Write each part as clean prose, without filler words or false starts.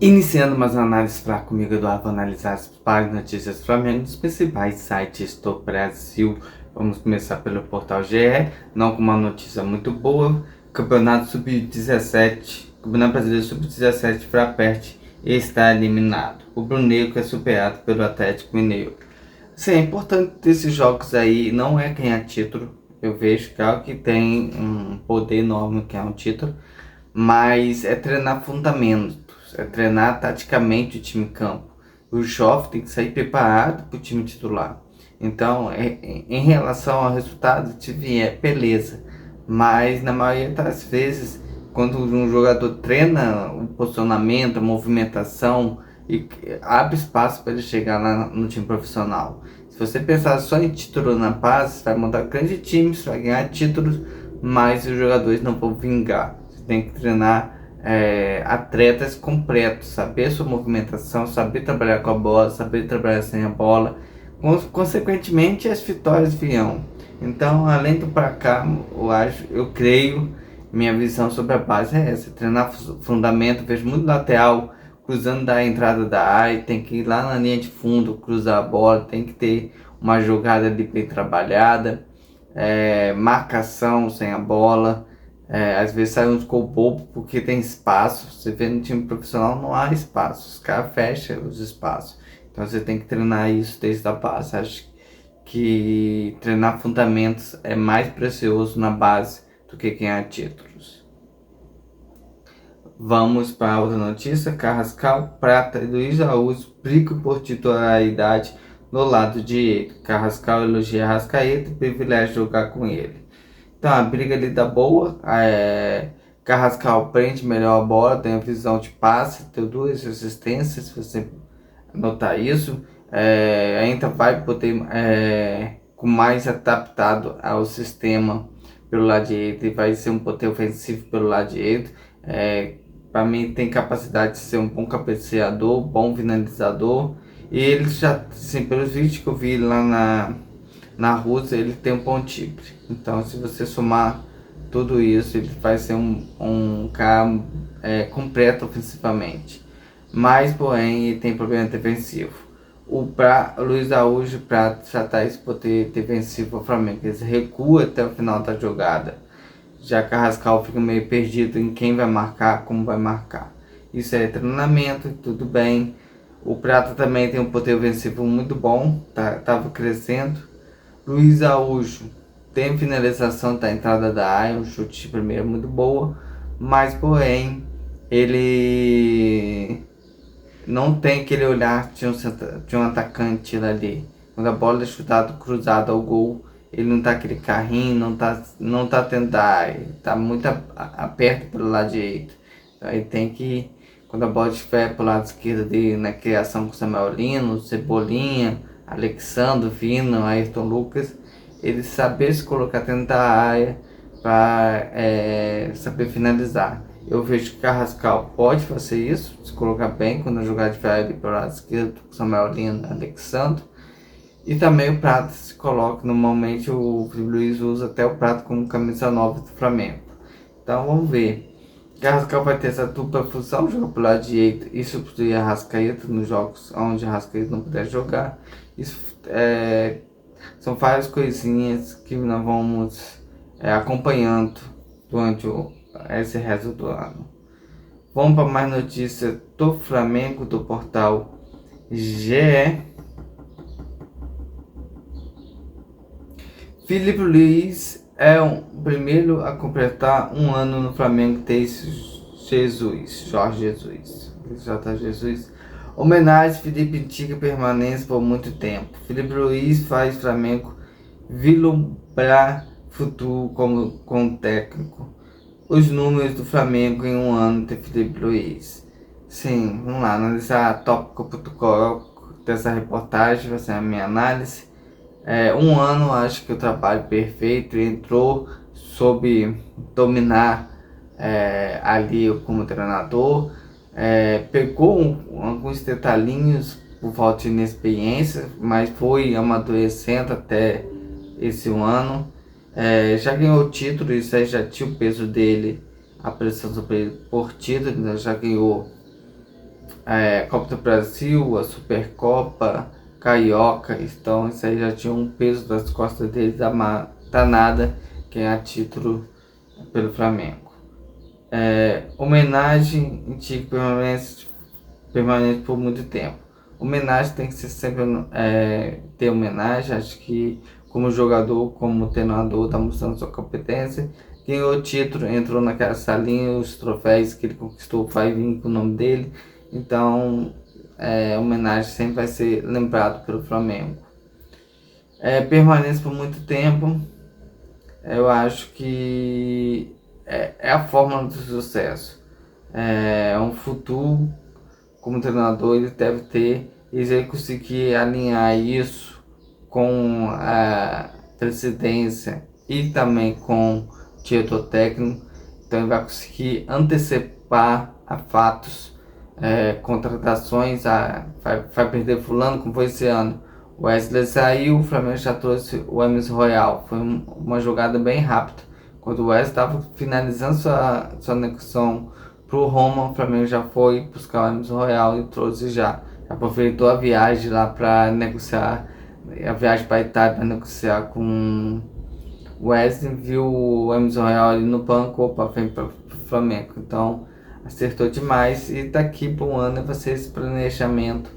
Iniciando mais uma análise para comigo, Eduardo, vou analisar as principais notícias do Flamengo nos principais sites do Brasil. Vamos começar pelo Portal GE, não com uma notícia muito boa. Campeonato Sub-17, Campeonato Brasileiro Sub-17 Frapert está eliminado. O Brunegro é superado pelo Atlético Mineiro. Sim, é importante desses jogos aí, não é ganhar título. Eu vejo que é algo que tem um poder enorme, que é um título, mas é treinar fundamentos, é treinar taticamente o time em campo. O jovem tem que sair preparado para o time titular. Então, em relação ao resultado, é beleza, mas na maioria das vezes, quando um jogador treina o posicionamento, a movimentação e abre espaço para ele chegar lá no time profissional. Se você pensar só em título na base, você vai montar grandes times, vai ganhar títulos, mas os jogadores não vão vingar. Você tem que treinar atletas completos, saber sua movimentação, saber trabalhar com a bola, saber trabalhar sem a bola. Consequentemente, as vitórias virão. Então, além do pra cá, eu creio, minha visão sobre a base é essa: treinar fundamento. Vejo muito lateral cruzando da entrada da área, tem que ir lá na linha de fundo, cruzar a bola, tem que ter uma jogada ali bem trabalhada, marcação sem a bola. Às vezes sai uns gols bobo porque tem espaço. Você vê no time profissional não há espaço, os caras fecham os espaços. Então você tem que treinar isso desde a base. Acho que treinar fundamentos é mais precioso na base do que ganhar títulos. Vamos para outra notícia. Carrascal, Prata e Luiz Araújo brigam por titularidade no lado direito. Carrascal elogia Arrascaeta e privilégio jogar com ele. Então a briga ali tá boa. Carrascal prende melhor a bola, tem a visão de passe, tem duas assistências, se você notar isso. Ainda vai poder, com mais adaptado ao sistema pelo lado direito, e vai ser um poder ofensivo pelo lado direito. Para mim tem capacidade de ser um bom cabeceador, bom finalizador. E ele já, assim, pelos vídeos que eu vi lá na Rússia, ele tem um bom chip. Então, se você somar tudo isso, ele vai ser um cara completo ofensivamente. Mas, porém, ele tem problema defensivo. O Luiz Araújo para tratar esse poder defensivo ao Flamengo, ele recua até o final da jogada. Já Carrascal fica meio perdido em quem vai marcar, como vai marcar. Isso é treinamento, tudo bem. O Prata também tem um poder ofensivo muito bom, tava crescendo. Luiz Araújo tem finalização da entrada da área, um chute de primeira muito boa, mas porém ele não tem aquele olhar de um atacante ali. Quando a bola é chutada cruzada ao gol, ele não tá aquele carrinho, não tá tendo área, tá muito aperto pelo lado direito. Então ele tem que, quando a bola estiver pelo lado esquerdo dele, na criação com Samuel Lino, Cebolinha, Alexandre, Vino, Ayrton Lucas, ele saber se colocar dentro da área para saber finalizar. Eu vejo que o Carrascal pode fazer isso, se colocar bem quando a jogada estiver ali pelo lado esquerdo, com Samuel Lino, Alexandre. E também o Prata se coloca, normalmente o Luiz usa até o Prata como camisa 9 do Flamengo. Então vamos ver. Carrascal vai ter essa dupla função, joga pelo lado direito e substituir a Arrascaeta nos jogos onde a Arrascaeta não puder jogar. Isso são várias coisinhas que nós vamos acompanhando durante esse resto do ano. Vamos para mais notícias do Flamengo, do portal GE. Filipe Luiz é o primeiro a completar um ano no Flamengo desde Jorge Jesus. Homenagem Felipe Antiga permanece por muito tempo. Filipe Luiz faz Flamengo vislumbrar futuro como técnico. Os números do Flamengo em um ano de Filipe Luiz. Sim, vamos lá, analisar tópico por tópico dessa reportagem, vai ser a minha análise. Um ano, acho que o trabalho perfeito, entrou, soube dominar ali como treinador, pegou alguns detalhinhos por falta de inexperiência, mas foi amadurecendo até esse ano. Já ganhou o título, isso aí já tinha o peso dele, a pressão sobre ele por título, já ganhou Copa do Brasil, a Supercopa, Carioca, então isso aí já tinha um peso das costas dele danada, ganhar título pelo Flamengo. Homenagem em ti que permanece por muito tempo. Homenagem tem que ser sempre ter homenagem. Acho que como jogador, como treinador, está mostrando sua competência. Ganhou o título, entrou naquela salinha, os troféus que ele conquistou vai vir com o nome dele. Então, homenagem sempre vai ser lembrado pelo Flamengo. Permanece por muito tempo. Eu acho que é a fórmula do sucesso. Um futuro como treinador ele deve ter, e se ele conseguir alinhar isso com a presidência e também com o diretor técnico, então ele vai conseguir antecipar a fatos, contratações, vai perder fulano como foi esse ano. O Wesley saiu, o Flamengo já trouxe o Emerson Royal, foi uma jogada bem rápida. Quando o Wesley estava finalizando sua negociação pro Roma, o Flamengo já foi buscar o Emerson Royal e trouxe já. Aproveitou a viagem lá para negociar, a viagem para Itália para negociar com o Wesley, viu o Emerson Royal ali no banco, opa, vem para o Flamengo. Então acertou demais e tá aqui para um ano vai ser esse planejamento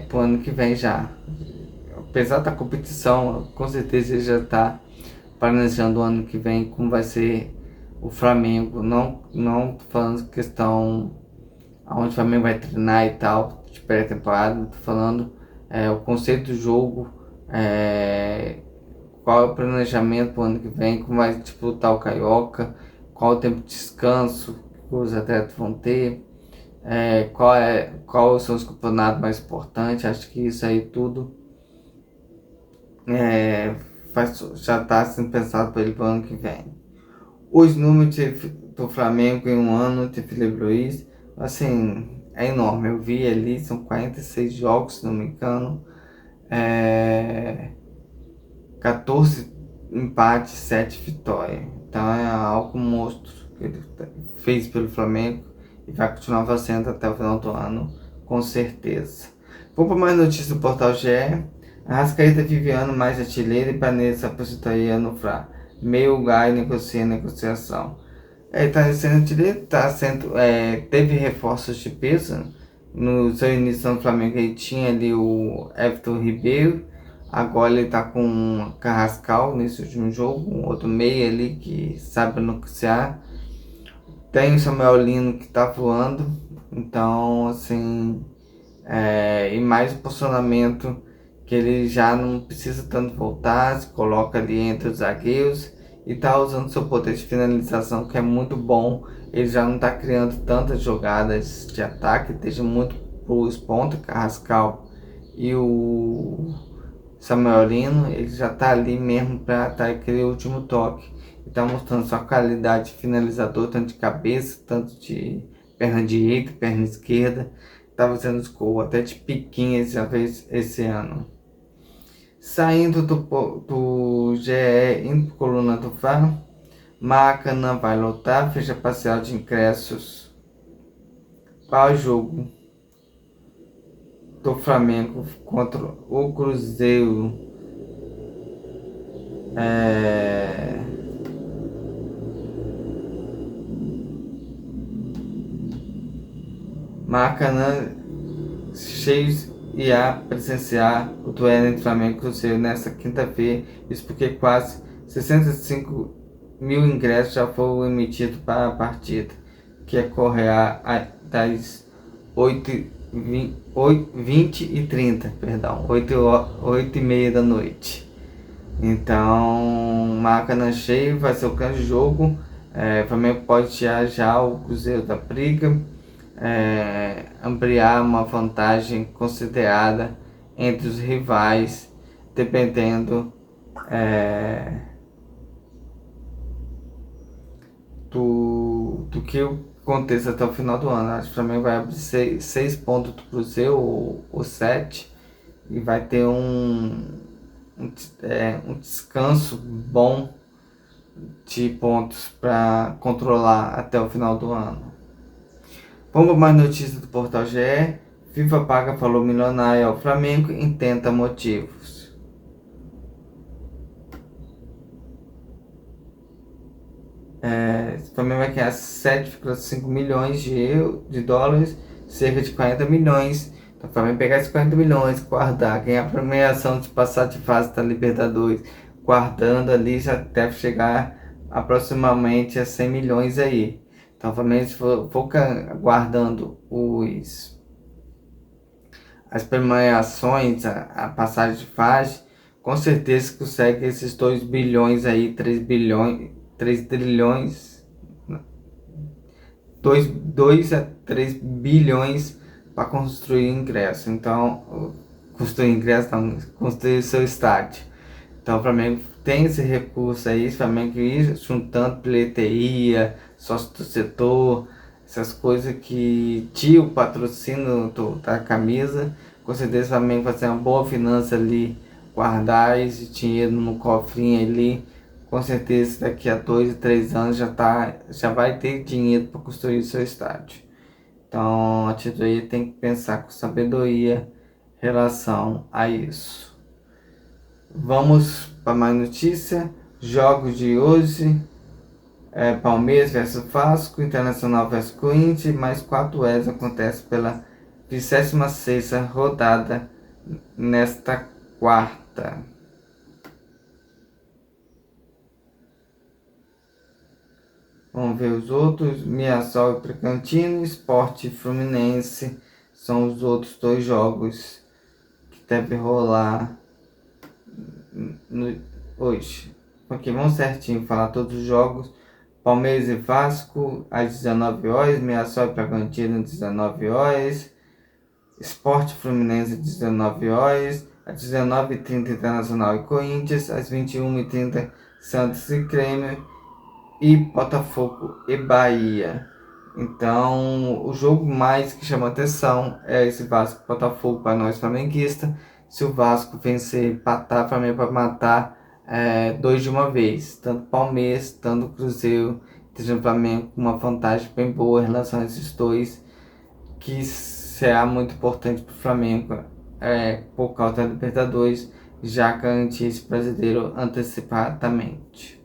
pro ano que vem já. Apesar da competição, com certeza ele já está planejando o ano que vem como vai ser o Flamengo. Não tô falando questão aonde o Flamengo vai treinar e tal, de pré-temporada, tô falando o conceito do jogo, qual é o planejamento para o ano que vem, como vai disputar o Carioca, qual é o tempo de descanso que os atletas vão ter, qual são os campeonatos mais importantes. Acho que isso aí tudo já está sendo pensado para ele para o ano que vem. Os números do Flamengo em um ano de Felipe Luiz, assim, é enorme. Eu vi ali, são 46 jogos, se não me engano, 14 empates, 7 vitórias. Então é algo monstro que ele fez pelo Flamengo e vai continuar fazendo até o final do ano, com certeza. Vamos para mais notícias do Portal GE. Arrascaeta vive ano mais artilheiro e planeja se aposentadoria no Fla. Meio lugar e negocia negociação. Está sendo artilheiro, teve reforços de peso. No seu início no Flamengo ele tinha ali o Everton Ribeiro. Agora ele tá com o Carrascal nesse último jogo, um outro meia ali que sabe negociar. Tem o Samuel Lino que tá voando. Então, assim, e mais o posicionamento que ele já não precisa tanto voltar, se coloca ali entre os zagueiros e tá usando seu poder de finalização que é muito bom. Ele já não tá criando tantas jogadas de ataque, deixa muito pros pontos, Carrascal e o Samuel Lino, ele já tá ali mesmo para dar aquele último toque. Ele tá mostrando sua qualidade de finalizador, tanto de cabeça, tanto de perna direita, perna esquerda. Tá fazendo os gols até de piquinha já fez esse ano. Saindo do GE, indo para coluna do Fla, Maracanã vai lotar, fecha parcial de ingressos para o jogo do Flamengo contra o Cruzeiro. Maracanã cheios irá presenciar o duelo entre Flamengo e Cruzeiro nesta quinta-feira. Isso porque quase 65 mil ingressos já foram emitidos para a partida, que ocorrerá das 20h30, perdão, 8h30 da noite. Então, Maracanã cheio, vai ser o grande jogo. O Flamengo pode tirar já o Cruzeiro da briga, ampliar uma vantagem considerada entre os rivais, dependendo do que aconteça até o final do ano. Acho que o Flamengo vai abrir 6 pontos do Cruzeiro, ou 7, e vai ter um descanso bom de pontos para controlar até o final do ano. Vamos para mais notícias do Portal GE. FIFA paga valor milionário ao Flamengo e tenta motivos. O Flamengo vai ganhar 7,5 milhões de dólares, cerca de 40 milhões. Então o Flamengo pegar esses 40 milhões, guardar, ganhar a premiação de passar de fase da Libertadores, guardando ali, já deve chegar aproximadamente a 100 milhões aí. Então o Flamengo, se for guardando as premiações, a passagem de fase, com certeza consegue esses 2 bilhões aí, 3 bilhões, 3 trilhões, 2 a 3 bilhões para construir ingresso. Então, construir ingresso, não, construir seu estádio. Então o Flamengo tem esse recurso aí, o Flamengo ir juntando bilheteria, sócio do setor, essas coisas que tira o patrocínio da camisa. Com certeza o Flamengo vai ter uma boa finança ali, guardar esse dinheiro no cofrinho ali. Com certeza daqui a 2 a 3 anos já vai ter dinheiro para construir o seu estádio. Então a diretoria tem que pensar com sabedoria em relação a isso. Vamos para mais notícia. Jogos de hoje. Palmeiras versus Vasco, Internacional versus Corinthians, mais 4 horas acontece pela 26ª rodada nesta quarta. Vamos ver os outros. Mirassol e Bragantino, Sport e Fluminense são os outros 2 jogos que devem rolar hoje. Ok, vamos certinho falar todos os jogos. Palmeiras e Vasco às 19 horas, Mirassol e Bragantino às 19 horas, Sport Fluminense às 19 horas, às 19h30 Internacional e Corinthians, às 21h30 Santos e Grêmio e Botafogo e Bahia. Então, o jogo mais que chama atenção é esse Vasco Botafogo para nós flamenguistas. Se o Vasco vencer, empatar, Flamengo vai matar 2 de uma vez. Tanto Palmeiras, tanto Cruzeiro, esteja o Flamengo com uma vantagem bem boa em relação a esses 2, que será muito importante para o Flamengo por causa da Libertadores, já garantir esse brasileiro antecipadamente.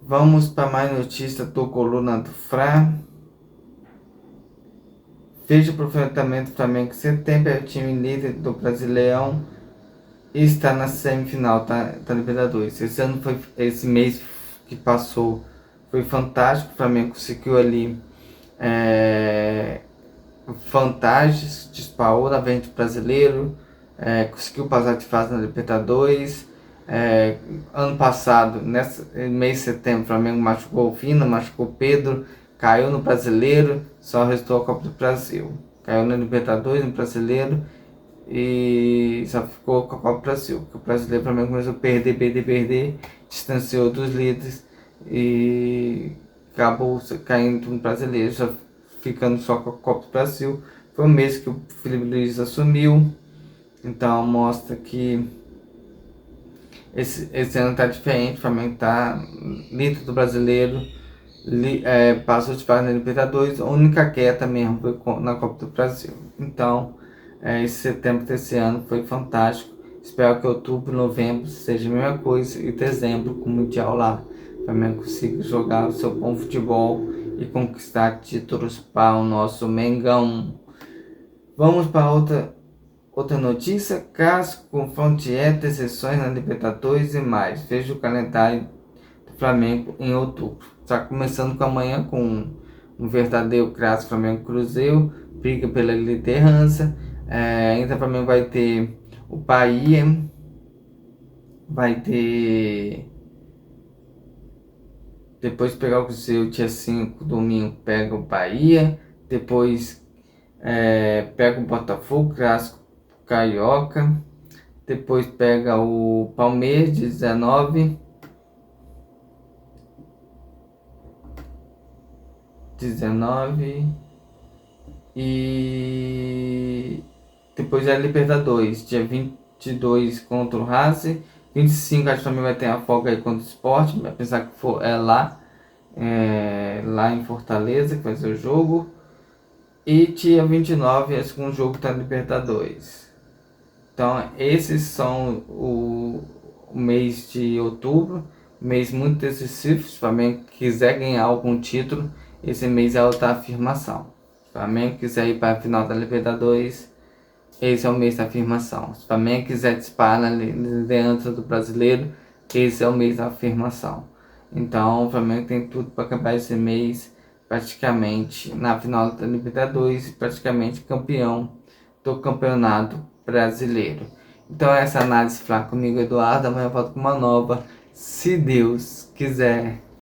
Vamos para mais notícias do Coluna do Fla. Veja o aproveitamento do Flamengo em setembro, é o time líder do Brasileirão e está na semifinal da Libertadores. Esse mês que passou foi fantástico, o Flamengo conseguiu ali vantagens, disparou na frente do brasileiro, conseguiu passar de fase na Libertadores. Ano passado, nesse mês de setembro, o Flamengo machucou o Vina, machucou o Pedro, caiu no Brasileiro, só restou a Copa do Brasil. Caiu na Libertadores, no Brasileiro e só ficou com a Copa do Brasil. Porque o Brasileiro, o Flamengo começou a perder, distanciou dos líderes e acabou caindo no Brasileiro, só ficando só com a Copa do Brasil. Foi o mês que o Felipe Luiz assumiu, então mostra que esse ano tá diferente. O Flamengo tá líder do Brasileiro, passou de fase na Libertadores, a única queda mesmo foi na Copa do Brasil. Então, esse setembro desse ano foi fantástico. Espero que outubro, novembro seja a mesma coisa e dezembro com o Mundial lá. O Flamengo consiga jogar o seu bom futebol e conquistar títulos para o nosso Mengão. Vamos para outra notícia. Caso confronto direto, exceções na Libertadores e mais. Veja o calendário do Flamengo em outubro. Está começando com amanhã com um verdadeiro clássico Flamengo Cruzeiro, briga pela liderança. Ainda o Flamengo vai ter o Bahia, vai ter, depois pegar o Cruzeiro dia 5, domingo pega o Bahia, depois pega o Botafogo, clássico carioca, depois pega o Palmeiras 19 e depois é a Libertadores, dia 22 contra o Racing, 25 acho que também vai ter a folga aí contra o Sport, apesar que for lá. lá em Fortaleza, que vai ser o jogo. E dia 29 é o segundo jogo da Libertadores. Então, esses são o mês de outubro, mês muito decisivo. Se o Flamengo quiser ganhar algum título, esse mês é outra afirmação. Se o Flamengo quiser ir para a final da Libertadores, esse é o mês da afirmação. Se o Flamengo quiser disparar na liderança do brasileiro, esse é o mês da afirmação. Então, o Flamengo tem tudo para acabar esse mês praticamente na final da Libertadores e praticamente campeão do Campeonato Brasileiro. Então, essa análise foi comigo, Eduardo. Amanhã eu volto com uma nova, se Deus quiser.